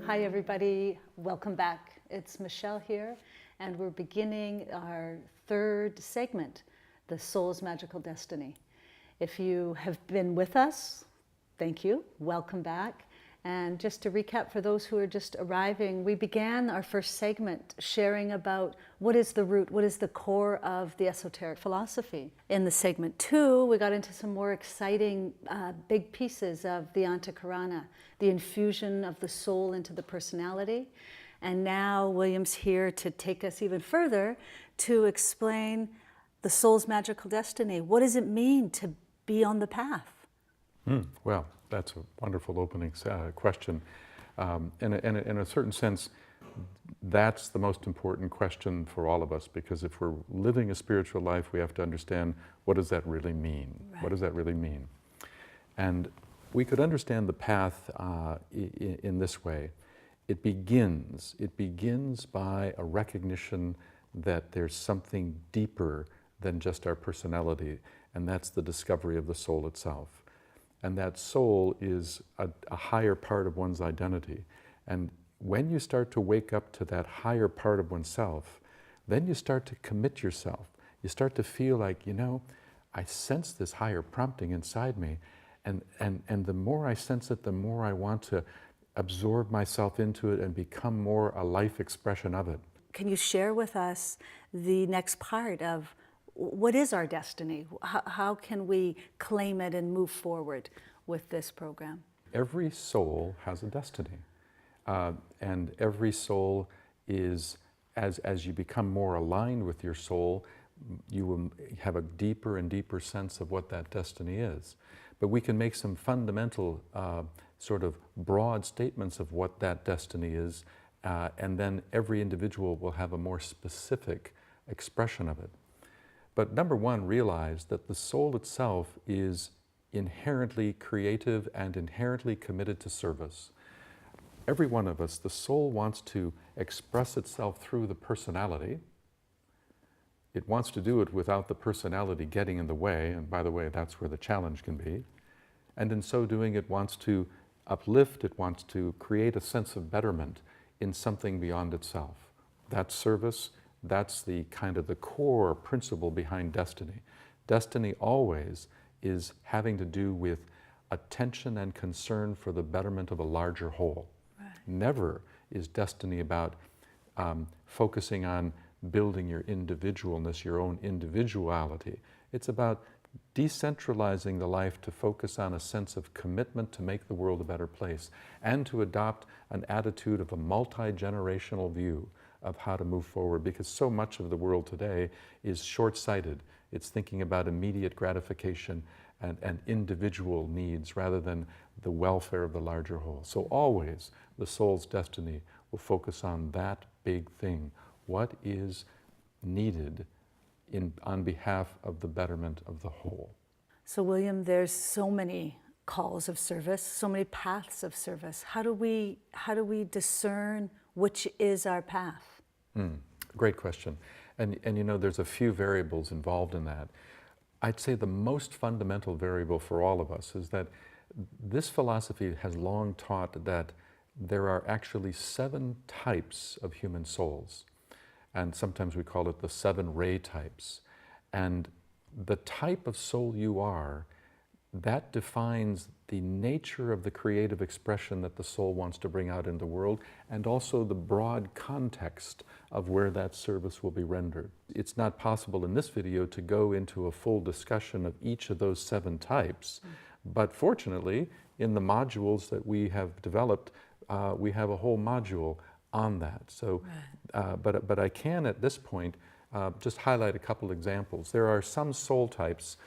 Hi everybody, welcome back. It's Michelle here, and we're beginning our third segment, The Soul's Magical Destiny. If you have been with us, thank you, welcome back. And just to recap for those who are just arriving, we began our first segment sharing about what is the root, what is the core of the esoteric philosophy. In the segment 2, we got into some more exciting big pieces of the Antakarana, the infusion of the soul into the personality. And now William's here to take us even further to explain the soul's magical destiny. What does it mean to be on the path? Well, that's a wonderful opening question. In a certain sense, that's the most important question for all of us, because if we're living a spiritual life, we have to understand, what does that really mean? Right. What does that really mean? And we could understand the path in this way. It begins by a recognition that there's something deeper than just our personality, and that's the discovery of the soul itself. And that soul is a higher part of one's identity. And when you start to wake up to that higher part of oneself, then you start to commit yourself. You start to feel like, you know, I sense this higher prompting inside me, and the more I sense it, the more I want to absorb myself into it and become more a life expression of it. Can you share with us the next part of what is our destiny? How can we claim it and move forward with this program? Every soul has a destiny. And every soul is, as you become more aligned with your soul, you will have a deeper and deeper sense of what that destiny is. But we can make some fundamental sort of broad statements of what that destiny is, and then every individual will have a more specific expression of it. But number one, realize that the soul itself is inherently creative and inherently committed to service. Every one of us, the soul wants to express itself through the personality. It wants to do it without the personality getting in the way, and by the way, that's where the challenge can be. And in so doing, it wants to uplift, it wants to create a sense of betterment in something beyond itself. That's service. That's the kind of the core principle behind destiny. Destiny always is having to do with attention and concern for the betterment of a larger whole. Right. Never is destiny about focusing on building your individualness, your own individuality. It's about decentralizing the life to focus on a sense of commitment to make the world a better place, and to adopt an attitude of a multi-generational view of how to move forward, because so much of the world today is short-sighted. It's thinking about immediate gratification and individual needs rather than the welfare of the larger whole. So always the soul's destiny will focus on that big thing. What is needed on behalf of the betterment of the whole? So William, there's so many calls of service, so many paths of service. How do we discern which is our path? Great question. And you know, there's a few variables involved in that. I'd say the most fundamental variable for all of us is that this philosophy has long taught that there are actually 7 types of human souls. And sometimes we call it the 7 ray types. And the type of soul you are, that defines the nature of the creative expression that the soul wants to bring out in the world, and also the broad context of where that service will be rendered. It's not possible in this video to go into a full discussion of each of those 7 types, but fortunately, in the modules that we have developed, we have a whole module on that. So, but I can at this point just highlight a couple examples. There are some soul types,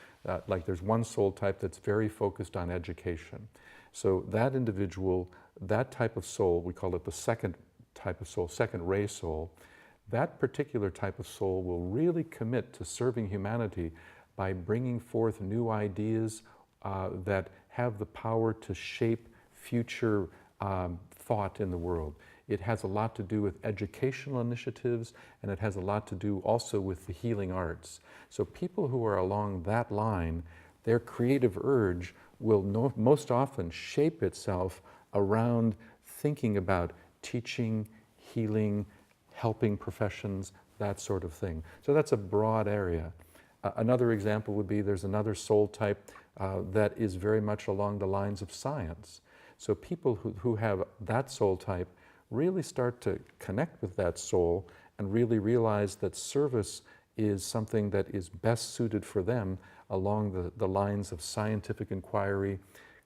like there's one soul type that's very focused on education. So that individual, that type of soul, we call it the second type of soul, second ray soul, that particular type of soul will really commit to serving humanity by bringing forth new ideas that have the power to shape future thought in the world. It has a lot to do with educational initiatives, and it has a lot to do also with the healing arts. So people who are along that line, their creative urge will most often shape itself around thinking about teaching, healing, helping professions, that sort of thing. So that's a broad area. Another example would be there's another soul type that is very much along the lines of science. So people who have that soul type really start to connect with that soul and really realize that service is something that is best suited for them along the lines of scientific inquiry,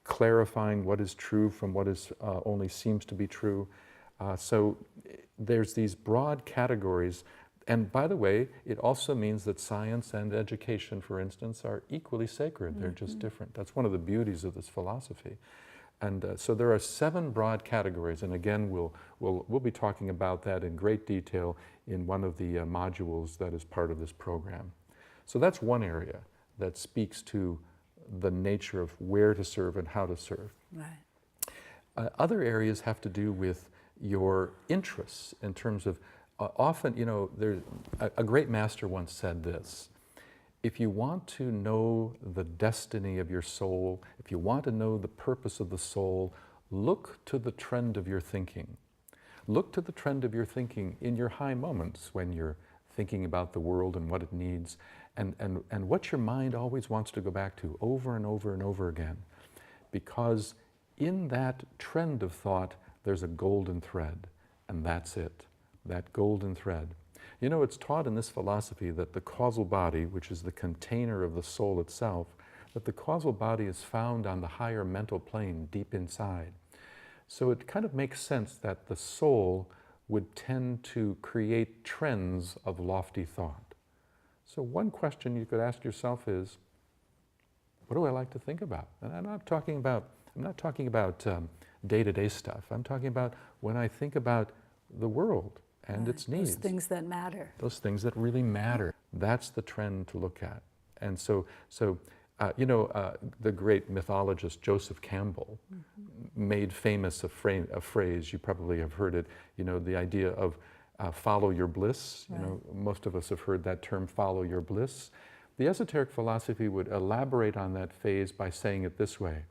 clarifying what is true from what is only seems to be true. So there's these broad categories. And by the way, it also means that science and education, for instance, are equally sacred. They're just different. That's one of the beauties of this philosophy. And so there are 7 broad categories, and again, we'll be talking about that in great detail in one of the modules that is part of this program. So that's one area that speaks to the nature of where to serve and how to serve. Right. Other areas have to do with your interests in terms of, often, a great master once said this: if you want to know the destiny of your soul, if you want to know the purpose of the soul, look to the trend of your thinking. Look to the trend of your thinking in your high moments when you're thinking about the world and what it needs, and what your mind always wants to go back to over and over and over again. Because in that trend of thought, there's a golden thread, and that's it, that golden thread. You know, it's taught in this philosophy that the causal body, which is the container of the soul itself, that the causal body is found on the higher mental plane deep inside. So it kind of makes sense that the soul would tend to create trends of lofty thought. So one question you could ask yourself is, what do I like to think about? And I'm not talking about day-to-day stuff. I'm talking about when I think about the world and its needs. Those things that matter. Those things that really matter. That's the trend to look at. And so the great mythologist Joseph Campbell made famous a phrase, you probably have heard it, the idea of follow your bliss. Right. Most of us have heard that term, follow your bliss. The esoteric philosophy would elaborate on that phase by saying it this way: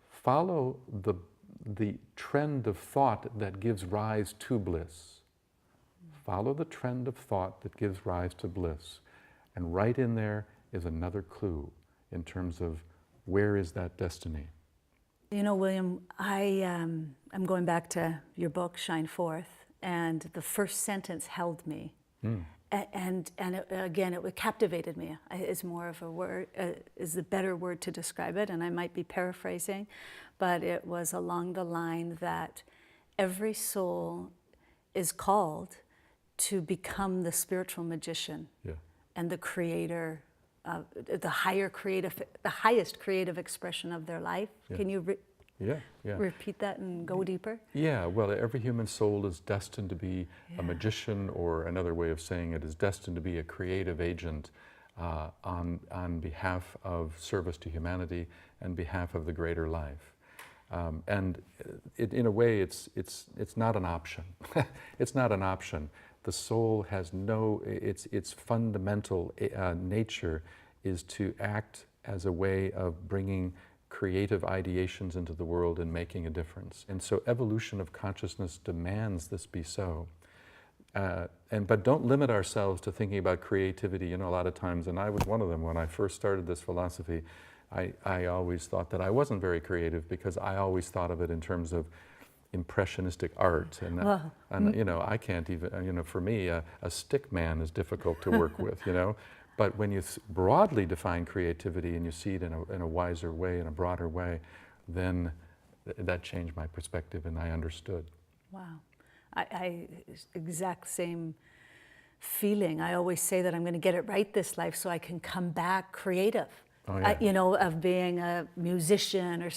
follow the trend of thought that gives rise to bliss. Follow the trend of thought that gives rise to bliss. And right in there is another clue in terms of where is that destiny. You know, William, I'm going back to your book, Shine Forth, and the first sentence held me. And it captivated me. Is more of a word, is the better word to describe it, and I might be paraphrasing, but it was along the line that every soul is called to become the spiritual magician and the creator, the highest creative expression of their life. Can you repeat that and go deeper? Yeah, well, every human soul is destined to be a magician, or another way of saying it is destined to be a creative agent on behalf of service to humanity and behalf of the greater life. And in a way, it's not an option. It's not an option. The soul has its fundamental nature is to act as a way of bringing creative ideations into the world and making a difference. And so evolution of consciousness demands this be so. But don't limit ourselves to thinking about creativity. A lot of times, and I was one of them when I first started this philosophy, I always thought that I wasn't very creative because I always thought of it in terms of impressionistic art. And I can't even, for me, a stick man is difficult to work with, But when you broadly define creativity and you see it in a wiser way, in a broader way, then that changed my perspective and I understood. Wow. I exact same feeling. I always say that I'm going to get it right this life so I can come back creative. Oh, yeah. Of being a musician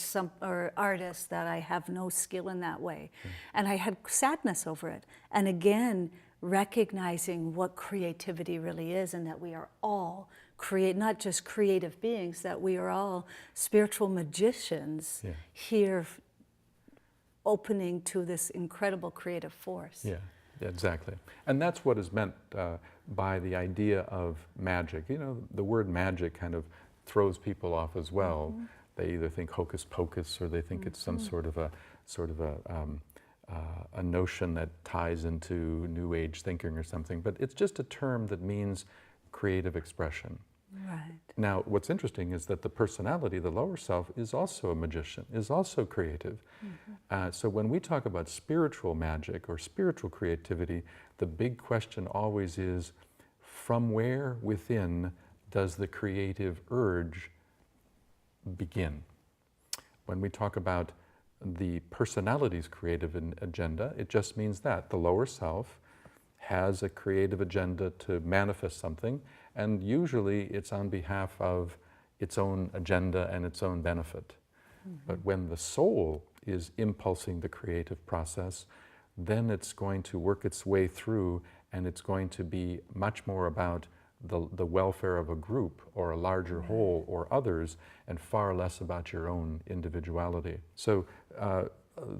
or artist, that I have no skill in that way. And I had sadness over it. And again, recognizing what creativity really is, and that we are all not just creative beings, that we are all spiritual magicians here opening to this incredible creative force. Yeah, exactly. And that's what is meant by the idea of magic. The word magic kind of throws people off as well. They either think hocus pocus, or they think it's some sort of a a notion that ties into New Age thinking or something, but it's just a term that means creative expression. Right. Now, what's interesting is that the personality, the lower self, is also a magician, is also creative. So when we talk about spiritual magic or spiritual creativity, the big question always is, from where within does the creative urge begin? When we talk about the personality's creative agenda, it just means that the lower self has a creative agenda to manifest something, and usually it's on behalf of its own agenda and its own benefit. But when the soul is impulsing the creative process, then it's going to work its way through, and it's going to be much more about the welfare of a group or a larger whole or others, and far less about your own individuality. So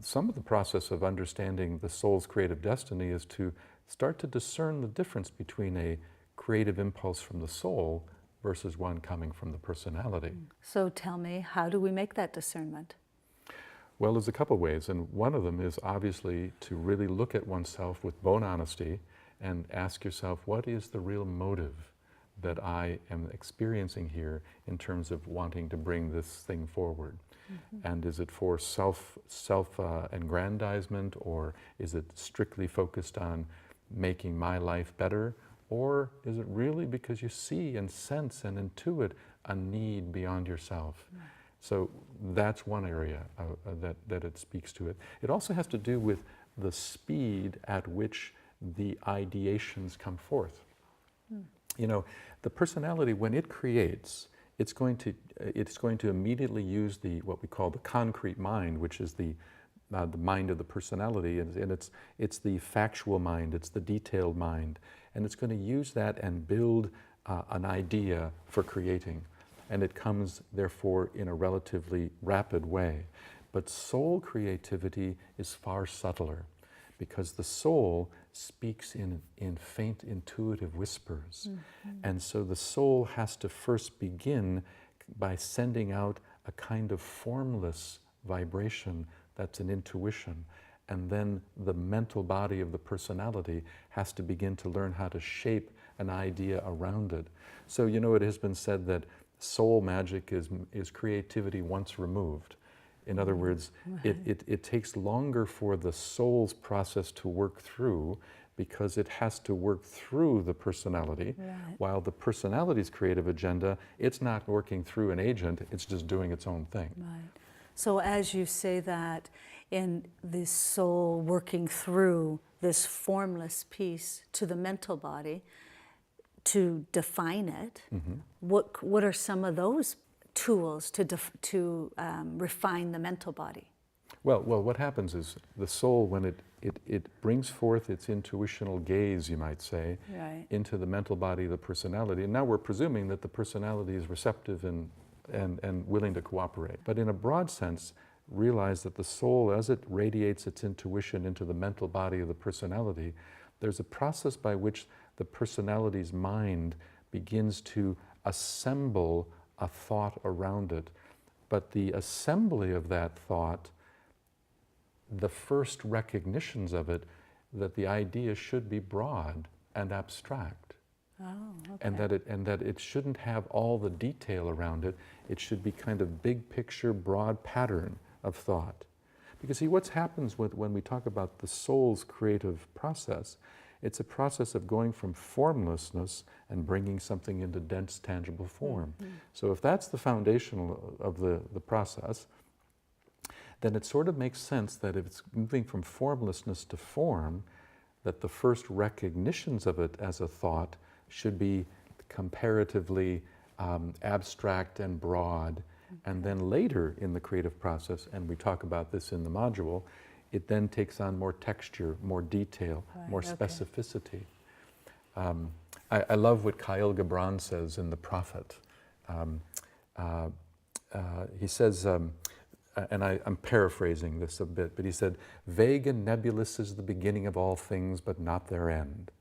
some of the process of understanding the soul's creative destiny is to start to discern the difference between a creative impulse from the soul versus one coming from the personality. So tell me, how do we make that discernment? Well, there's a couple ways, and one of them is obviously to really look at oneself with bone honesty and ask yourself, what is the real motive that I am experiencing here in terms of wanting to bring this thing forward? And is it for self-aggrandizement, or is it strictly focused on making my life better? Or is it really because you see and sense and intuit a need beyond yourself? So that's one area that it speaks to it. It also has to do with the speed at which the ideations come forth. You know, the personality, when it creates, it's going to immediately use what we call the concrete mind, which is the mind of the personality, and it's the factual mind, it's the detailed mind, and it's going to use that and build an idea for creating, and it comes therefore in a relatively rapid way. But soul creativity is far subtler, because the soul speaks in faint intuitive whispers, and so the soul has to first begin by sending out a kind of formless vibration that's an intuition, and then the mental body of the personality has to begin to learn how to shape an idea around it. So, you know, it has been said that soul magic is creativity once removed. In other words, it takes longer for the soul's process to work through, because it has to work through the personality, while the personality's creative agenda, it's not working through an agent, it's just doing its own thing. Right. So as you say that, in this soul working through this formless piece to the mental body to define it, what are some of those tools to refine the mental body? Well, what happens is the soul, when it brings forth its intuitional gaze, you might say, into the mental body of the personality, and now we're presuming that the personality is receptive and willing to cooperate. But in a broad sense, realize that the soul, as it radiates its intuition into the mental body of the personality, there's a process by which the personality's mind begins to assemble a thought around it. But the assembly of that thought, the first recognitions of it, that the idea should be broad and abstract. And that it shouldn't have all the detail around it. It should be kind of big picture, broad pattern of thought. Because see, what happens when we talk about the soul's creative process, it's a process of going from formlessness and bringing something into dense, tangible form. So if that's the foundation of the process, then it sort of makes sense that if it's moving from formlessness to form, that the first recognitions of it as a thought should be comparatively abstract and broad. And then later in the creative process, and we talk about this in the module, it then takes on more texture, more detail, more specificity. I love what Kyle Gibran says in The Prophet. He says, and I'm paraphrasing this a bit, but he said, "Vague and nebulous is the beginning of all things, but not their end."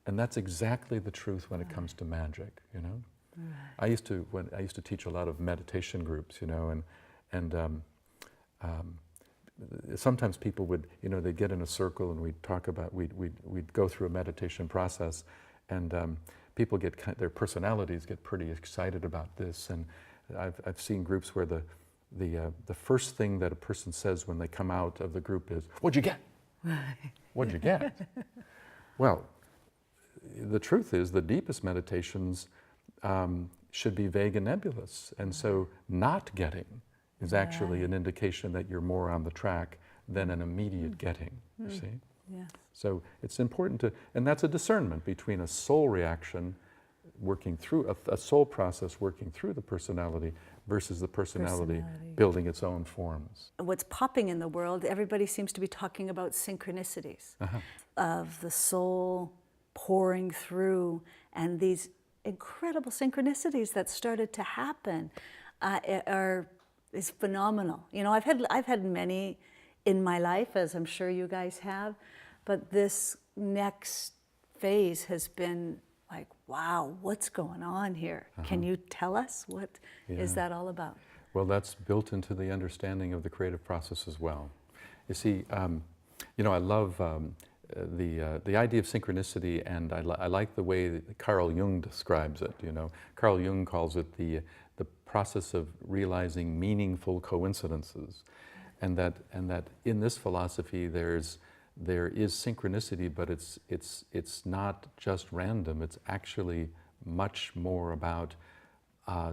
And that's exactly the truth when it comes to magic, you know? I used to teach a lot of meditation groups, you know, and sometimes people would, they'd get in a circle and we'd talk about, we'd go through a meditation process, and people their personalities get pretty excited about this. And I've seen groups where the first thing that a person says when they come out of the group is, "What'd you get?" What'd you get? Well, the truth is the deepest meditations should be vague and nebulous. And so not getting is actually an indication that you're more on the track than an immediate getting, you see? Yes. So it's important and that's a discernment between a soul reaction working through, a soul process working through the personality versus the personality building its own forms. What's popping in the world, everybody seems to be talking about synchronicities of the soul pouring through, and these incredible synchronicities that started to happen is phenomenal. I've had many in my life, as I'm sure you guys have, but this next phase has been like, wow, what's going on here? Can you tell us what is that all about? Well, that's built into the understanding of the creative process as well. You see, I love the idea of synchronicity, and I like the way that Carl Jung describes it. Carl Jung calls it the process of realizing meaningful coincidences, and that in this philosophy there is synchronicity, but it's not just random. It's actually much more about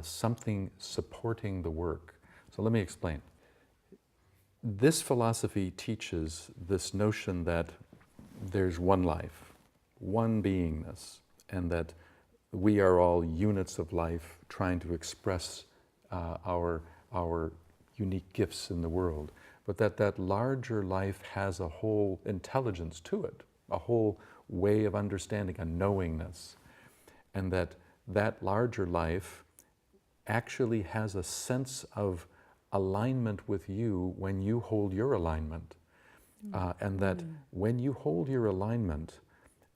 something supporting the work. So let me explain. This philosophy teaches this notion that there's one life, one beingness, and that we are all units of life trying to express our unique gifts in the world, but that larger life has a whole intelligence to it, a whole way of understanding, a knowingness, and that larger life actually has a sense of alignment with you when you hold your alignment. And that when you hold your alignment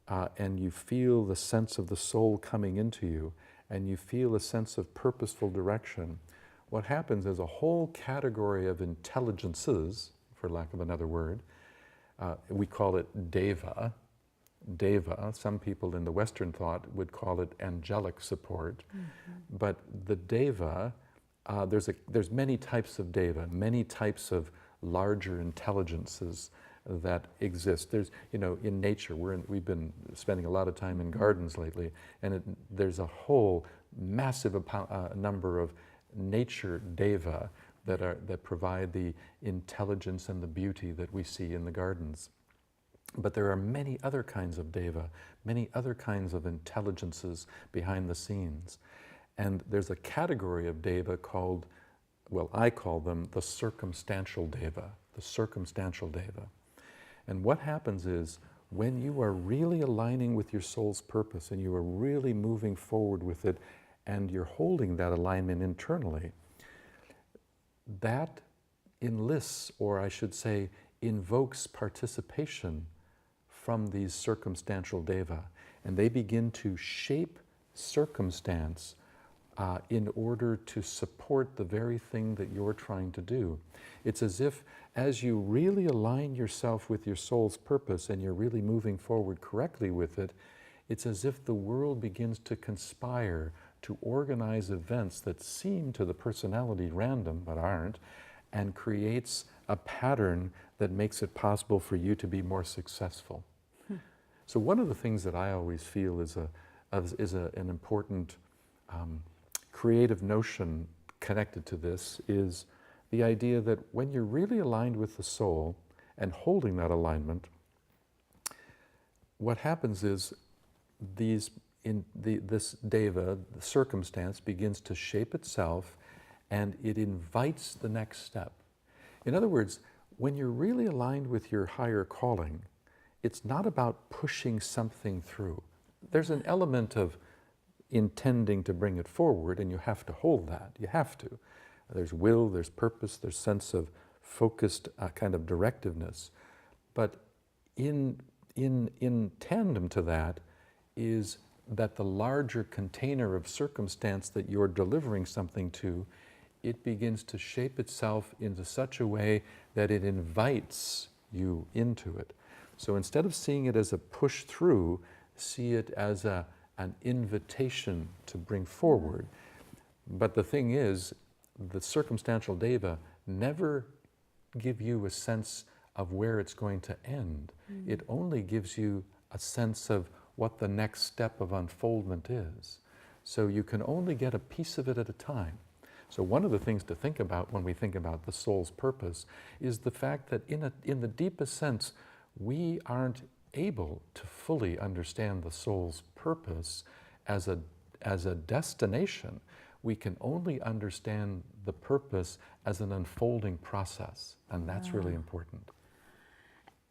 and you feel the sense of the soul coming into you, and you feel a sense of purposeful direction, what happens is a whole category of intelligences, for lack of another word, we call it deva. Deva, some people in the Western thought would call it angelic support. But the deva, there's many types of deva, many types of larger intelligences that exist. There's, in nature, we've been spending a lot of time in gardens lately, and there's a whole massive number of nature deva that provide the intelligence and the beauty that we see in the gardens. But there are many other kinds of deva, many other kinds of intelligences behind the scenes. And there's a category of deva called, well, I call them the circumstantial deva, the circumstantial deva. And what happens is, when you are really aligning with your soul's purpose and you are really moving forward with it and you're holding that alignment internally, that enlists, or I should say, invokes participation from these circumstantial deva. And they begin to shape circumstance in order to support the very thing that you're trying to do. It's as if, as you really align yourself with your soul's purpose and you're really moving forward correctly with it, it's as if the world begins to conspire to organize events that seem to the personality random, but aren't, and creates a pattern that makes it possible for you to be more successful. So one of the things that I always feel is an important creative notion connected to this is the idea that when you're really aligned with the soul and holding that alignment, what happens is this deva, the circumstance, begins to shape itself and it invites the next step. In other words, when you're really aligned with your higher calling, it's not about pushing something through. There's an element of intending to bring it forward, and you have to hold that. You have to. There's will, there's purpose, there's sense of focused kind of directiveness. But in tandem to that is that the larger container of circumstance that you're delivering something to it begins to shape itself into such a way that it invites you into it. So instead of seeing it as a push through, see it as an invitation to bring forward. But the thing is, the circumstantial deva never give you a sense of where it's going to end. It only gives you a sense of what the next step of unfoldment is. So you can only get a piece of it at a time. So one of the things to think about when we think about the soul's purpose is the fact that in the deepest sense, we aren't able to fully understand the soul's purpose as a destination. We can only understand the purpose as an unfolding process, and that's really important.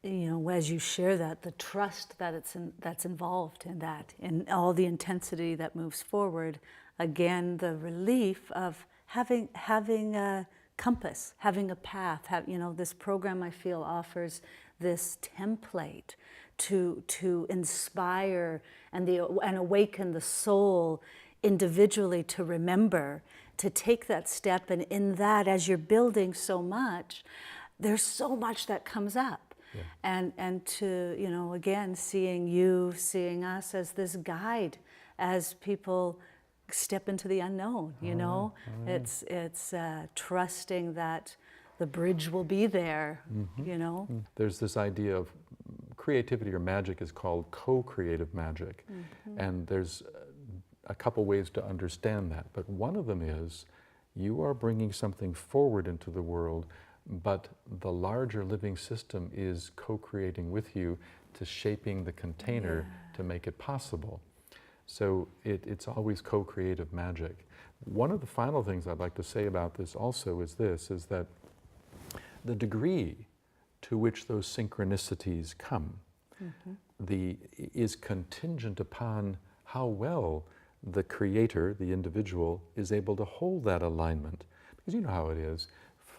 You know, as you share that, the trust that that's involved in that, in all the intensity that moves forward, again, the relief of having a compass, having a path. You know, this program, I feel, offers this template to inspire and awaken the soul individually to remember, to take that step. And in that, as you're building so much, there's so much that comes up. Yeah. And to, you know, again, seeing us as this guide, as people step into the unknown, you know. It's trusting that the bridge will be there, you know. There's this idea of creativity, or magic is called co-creative magic. And there's a couple ways to understand that. But one of them is you are bringing something forward into the world, but the larger living system is co-creating with you to shaping the container to make it possible. So it's always co-creative magic. One of the final things I'd like to say about this also is that the degree to which those synchronicities come is contingent upon how well the creator, the individual, is able to hold that alignment. Because you know how it is.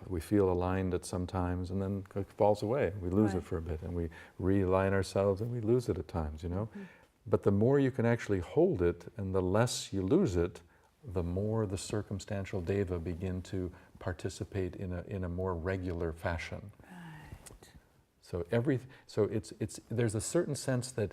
We feel aligned at some times and then it falls away. We lose it for a bit, and we realign ourselves and we lose it at times, you know. But the more you can actually hold it and the less you lose it, the more the circumstantial deva begin to participate in a more regular fashion. Right. So there's a certain sense that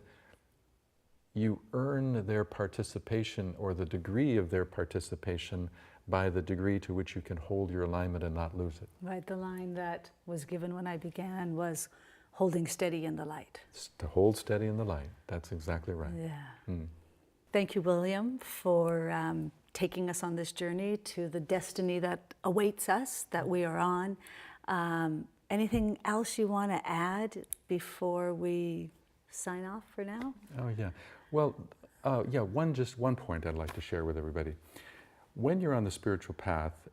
you earn their participation, or the degree of their participation, by the degree to which you can hold your alignment and not lose it. Right, the line that was given when I began was holding steady in the light. To hold steady in the light, that's exactly right. Yeah. Thank you, William, for taking us on this journey to the destiny that awaits us, that we are on. Anything else you want to add before we sign off for now? Oh, yeah. Well, one point I'd like to share with everybody. When you're on the spiritual path,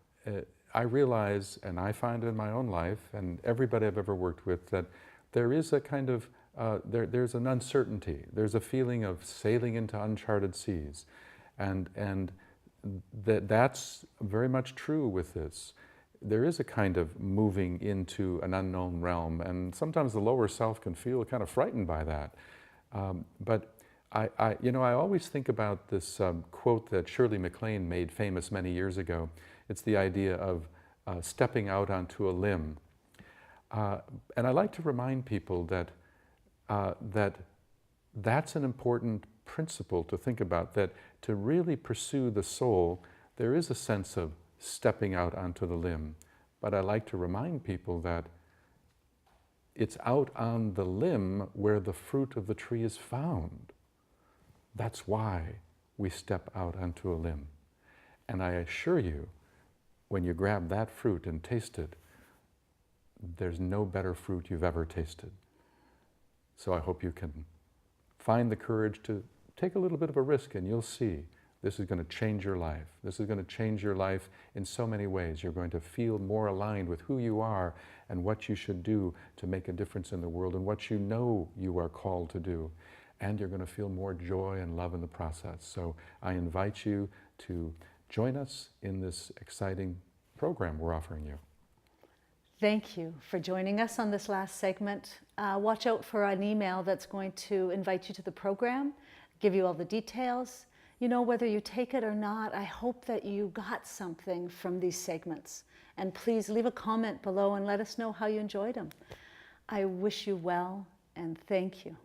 I realize, and I find in my own life, and everybody I've ever worked with, that there is a kind of, there's an uncertainty. There's a feeling of sailing into uncharted seas. And that's very much true with this. There is a kind of moving into an unknown realm, and sometimes the lower self can feel kind of frightened by that. But I always think about this quote that Shirley MacLaine made famous many years ago. It's the idea of stepping out onto a limb. And I like to remind people that that's an important principle to think about, that to really pursue the soul, there is a sense of stepping out onto the limb. But I like to remind people that it's out on the limb where the fruit of the tree is found. That's why we step out onto a limb. And I assure you, when you grab that fruit and taste it, there's no better fruit you've ever tasted. So I hope you can find the courage to take a little bit of a risk, and you'll see this is going to change your life. This is going to change your life in so many ways. You're going to feel more aligned with who you are and what you should do to make a difference in the world, and what you know you are called to do. And you're going to feel more joy and love in the process. So I invite you to join us in this exciting program we're offering you. Thank you for joining us on this last segment. Watch out for an email that's going to invite you to the program, give you all the details. You know, whether you take it or not, I hope that you got something from these segments. And please leave a comment below and let us know how you enjoyed them. I wish you well, and thank you.